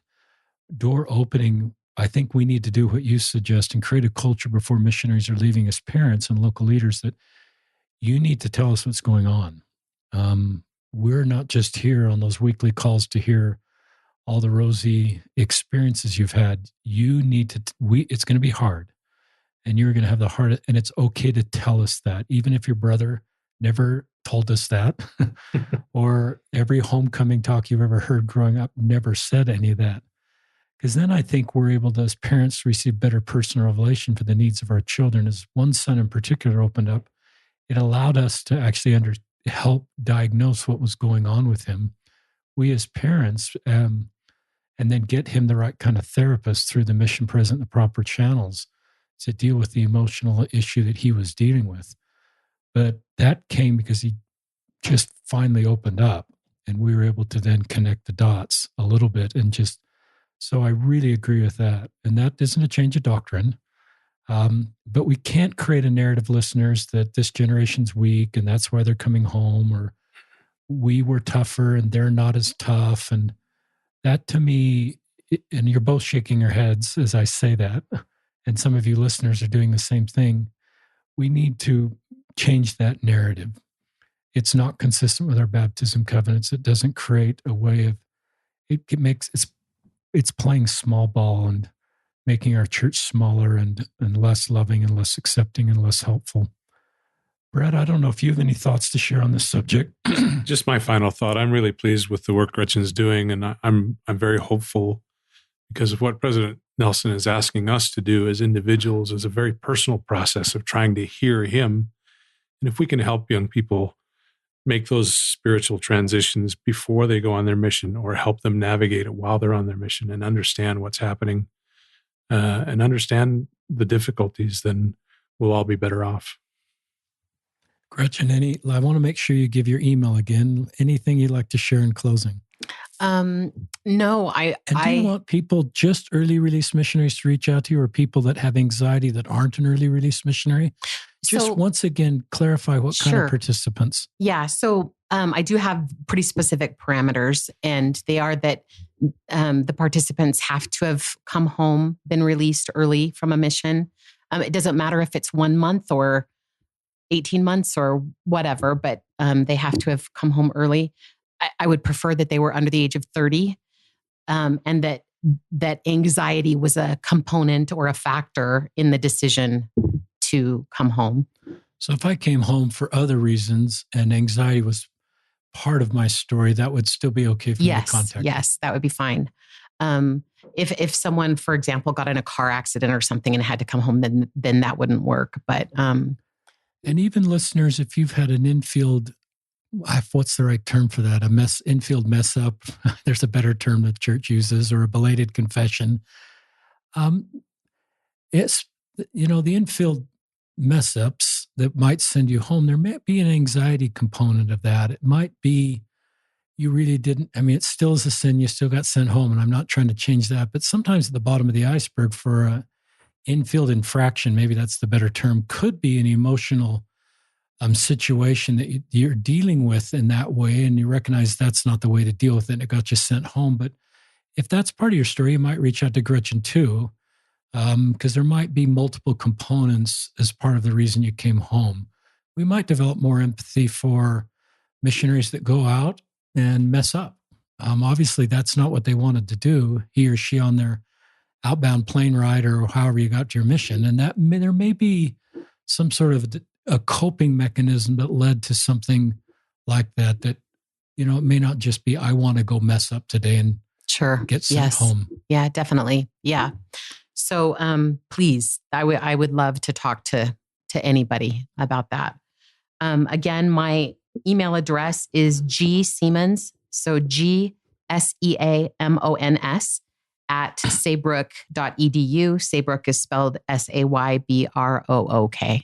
door opening, I think we need to do what you suggest and create a culture before missionaries are leaving as parents and local leaders that you need to tell us what's going on. We're not just here on those weekly calls to hear all the rosy experiences you've had. You need to, it's going to be hard, and you're going to have the hard, and it's okay to tell us that, even if your brother never told us that, or every homecoming talk you've ever heard growing up never said any of that. Because then I think we're able to, as parents, receive better personal revelation for the needs of our children. As one son in particular opened up, it allowed us to actually help diagnose what was going on with him. We as parents, and then get him the right kind of therapist through the mission present, the proper channels to deal with the emotional issue that he was dealing with. But that came because he just finally opened up, and we were able to then connect the dots a little bit. And just, so I really agree with that. And that isn't a change of doctrine. But we can't create a narrative, listeners, that this generation's weak and that's why they're coming home, or we were tougher and they're not as tough. And that, to me, and you're both shaking your heads as I say that, and some of you listeners are doing the same thing. We need to change that narrative. It's not consistent with our baptism covenants. It doesn't create a way of, it makes, it's playing small ball and making our church smaller and less loving and less accepting and less helpful. Brett, I don't know if you have any thoughts to share on this subject. Just my final thought. I'm really pleased with the work Gretchen's doing, and I'm very hopeful because of what President Nelson is asking us to do as individuals is a very personal process of trying to hear him. And if we can help young people make those spiritual transitions before they go on their mission, or help them navigate it while they're on their mission and understand what's happening and understand the difficulties, then we'll all be better off. Gretchen, I want to make sure you give your email again. Anything you'd like to share in closing? No, do you want people, just early release missionaries, to reach out to you, or people that have anxiety that aren't an early release missionary? Just once again, clarify what kind of participants. Yeah. So I do have pretty specific parameters, and they are that the participants have to have come home, been released early from a mission. It doesn't matter if it's 1 month or 18 months or whatever, but they have to have come home early. I would prefer that they were under the age of 30, and that anxiety was a component or a factor in the decision to come home. So if I came home for other reasons and anxiety was part of my story, that would still be okay for me to contact. Yes, that would be fine. If someone, for example, got in a car accident or something and had to come home, then that wouldn't work. But and even listeners, if you've had an infield, what's the right term for that? Infield mess up. There's a better term the church uses, or a belated confession. It's, the infield mess ups that might send you home. There may be an anxiety component of that. It might be you really didn't. I mean, it still is a sin. You still got sent home, and I'm not trying to change that. But sometimes at the bottom of the iceberg for an infield infraction, maybe that's the better term, could be an emotional situation that you're dealing with in that way, and you recognize that's not the way to deal with it, and it got you sent home. But if that's part of your story, you might reach out to Gretchen too, because there might be multiple components as part of the reason you came home. We might develop more empathy for missionaries that go out and mess up. Obviously, that's not what they wanted to do, he or she, on their outbound plane ride or however you got to your mission. And that there may be some sort of a coping mechanism that led to something like that, it may not just be, I want to go mess up today and get sent home. Yeah, definitely. Yeah. So please, I would love to talk to anybody about that. Again, my email address is gseamons, so GSEAMONS @saybrook.edu. Saybrook is spelled SAYBROOK.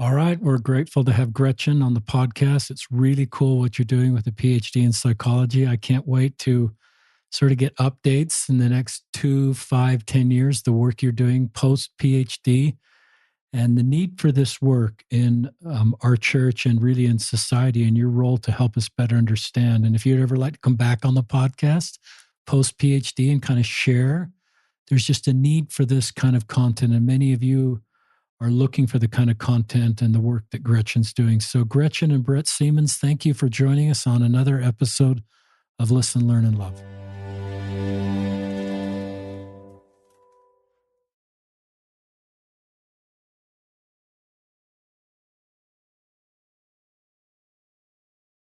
All right. We're grateful to have Gretchen on the podcast. It's really cool what you're doing with a PhD in psychology. I can't wait to sort of get updates in the next 2, 5, 10 years, the work you're doing post PhD, and the need for this work in our church and really in society, and your role to help us better understand. And if you'd ever like to come back on the podcast, post PhD and kind of share. There's just a need for this kind of content, and many of you are looking for the kind of content and the work that Gretchen's doing. So Gretchen and Brett Seamons, thank you for joining us on another episode of Listen, Learn, and Love.